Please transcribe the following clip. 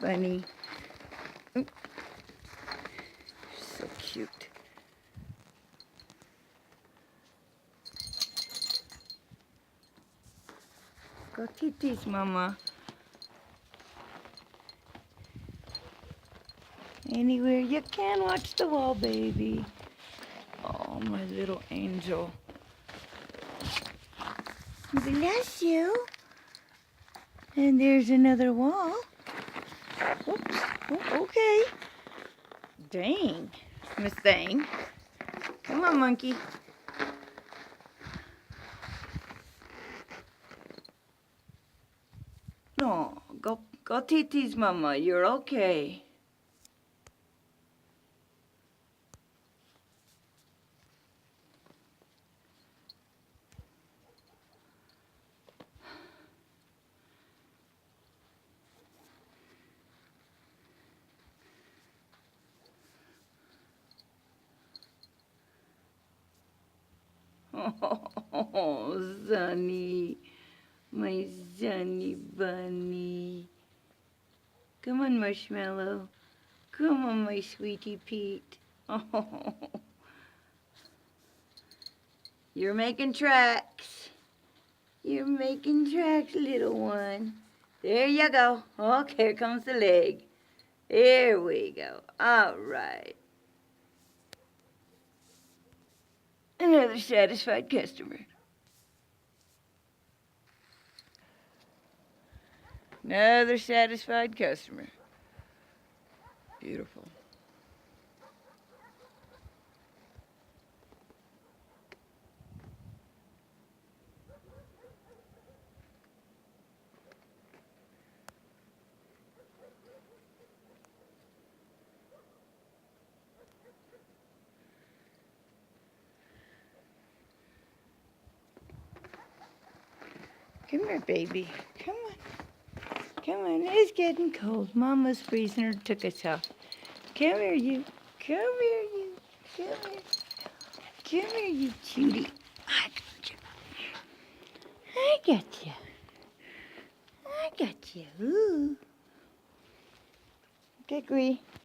Bunny. Oop. So cute. Go titties, mama. Anywhere you can, watch the wall, baby. Oh, my little angel. Bless you. And there's another wall. Oops. Oh, okay. Dang. Miss Thing. Come on, monkey. No, go titties, mama. You're okay. Oh, Sonny. My Sonny bunny. Come on, Marshmallow. Come on, my sweetie Pete. Oh, you're making tracks. You're making tracks, little one. There you go. Okay, here comes the leg. There we go. All right. Another satisfied customer. Another satisfied customer. Beautiful. Come here, baby. Come on. Come on. It's getting cold. Mama's freezing her took us off. Come here, you. Come here, you. Come here. Come here, you cutie. I got you. I got you. I got you. Ooh. Kickery.